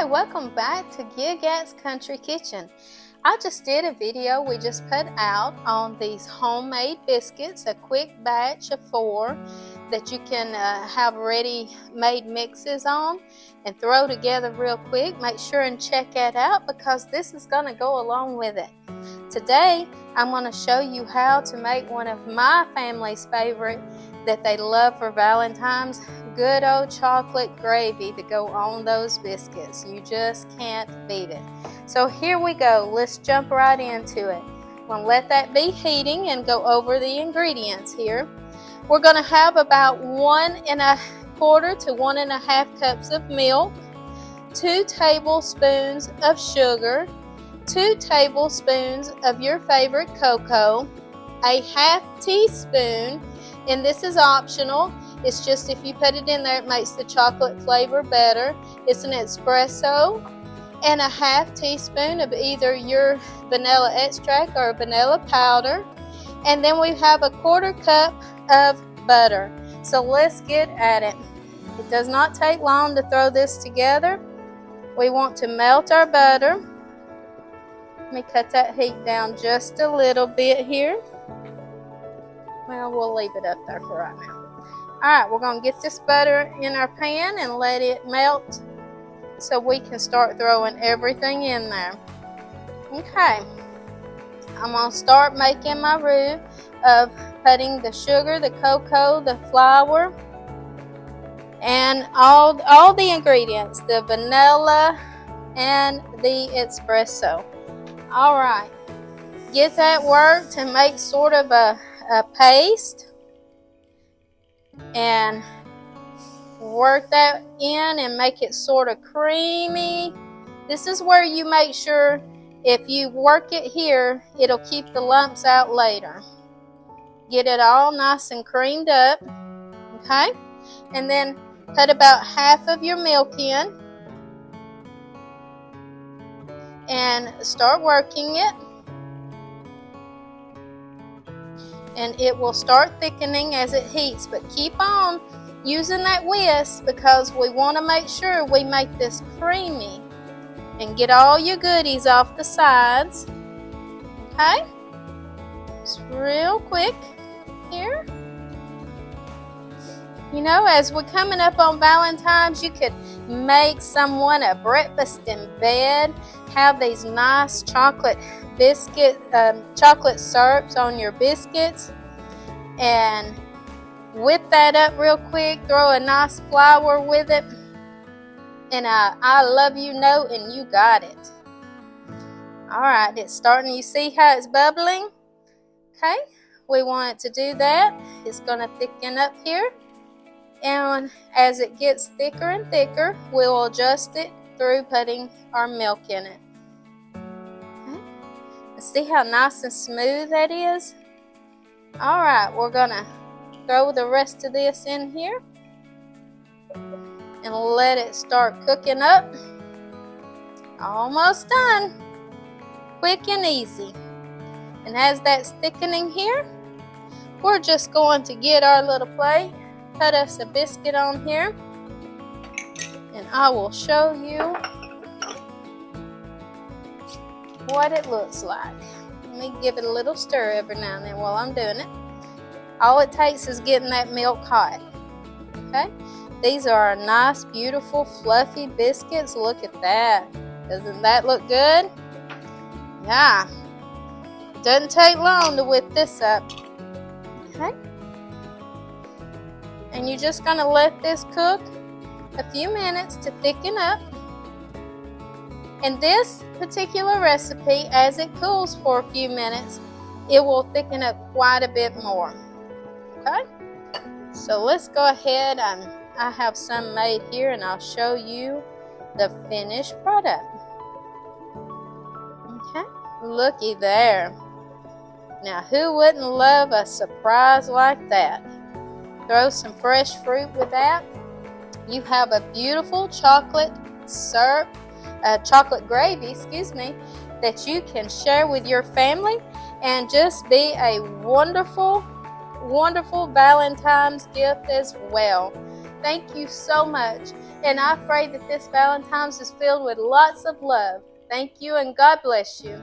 Hi, welcome back to Gilgat's Country Kitchen. I just did a video we just put out on these homemade biscuits, a quick batch of 4 that you can have ready-made mixes on and throw together real quick. Make sure and check that out because this is going to go along with it. Today, I'm going to show you how to make one of my family's favorite that they love for Valentine's, good old chocolate gravy to go on those biscuits. You just can't beat it. So here we go. Let's jump right into it. I'm going to let that be heating and go over the ingredients here. We're going to have about 1 1/4 to 1 1/2 cups of milk, 2 tablespoons of sugar, 2 tablespoons of your favorite cocoa, a 1/2 teaspoon, and this is optional. It's just if you put it in there, it makes the chocolate flavor better. It's an Expresso, and a 1/2 teaspoon of either your vanilla extract or vanilla powder. And then we have a 1/4 cup of butter. So let's get at it. It does not take long to throw this together. We want to melt our butter. Let me cut that heat down just a little bit here. Well, we'll leave it up there for right now. Alright, we're going to get this butter in our pan and let it melt so we can start throwing everything in there. Okay, I'm going to start making my roux of putting the sugar, the cocoa, the flour, and all the ingredients, the vanilla and the espresso. Alright, get that worked and make sort of a paste and work that in and make it sort of creamy. This is where you make sure if you work it here, it'll keep the lumps out later. Get it all nice and creamed up, okay? And then put about 1/2 of your milk in and start working it. And it will start thickening as it heats, but keep on using that whisk because we want to make sure we make this creamy and get all your goodies off the sides. Okay, just real quick here. You know, as we're coming up on Valentine's, you could make someone a breakfast in bed, have these nice chocolate syrups on your biscuits, and whip that up real quick, throw a nice flour with it, and I love you note, and you got it. Alright, it's starting. You see how it's bubbling? Okay, we want it to do that. It's going to thicken up here, and as it gets thicker and thicker, we'll adjust it through putting our milk in it. See how nice and smooth that is? Alright, we're going to throw the rest of this in here and let it start cooking up. Almost done. Quick and easy. And as that's thickening here, we're just going to get our little plate, put us a biscuit on here, and I will show you what it looks like. Let me give it a little stir every now and then while I'm doing it. All it takes is getting that milk hot. Okay, these are nice, beautiful, fluffy biscuits. Look at that. Doesn't that look good? Yeah. It doesn't take long to whip this up. Okay, and you're just going to let this cook a few minutes to thicken up. In this particular recipe, as it cools for a few minutes, it will thicken up quite a bit more. Okay, so let's go ahead, and I have some made here, and I'll show you the finished product. Okay, looky there. Now, who wouldn't love a surprise like that? Throw some fresh fruit with that. You have a beautiful chocolate gravy, that you can share with your family and just be a wonderful, wonderful Valentine's gift as well. Thank you so much. And I pray that this Valentine's is filled with lots of love. Thank you, and God bless you.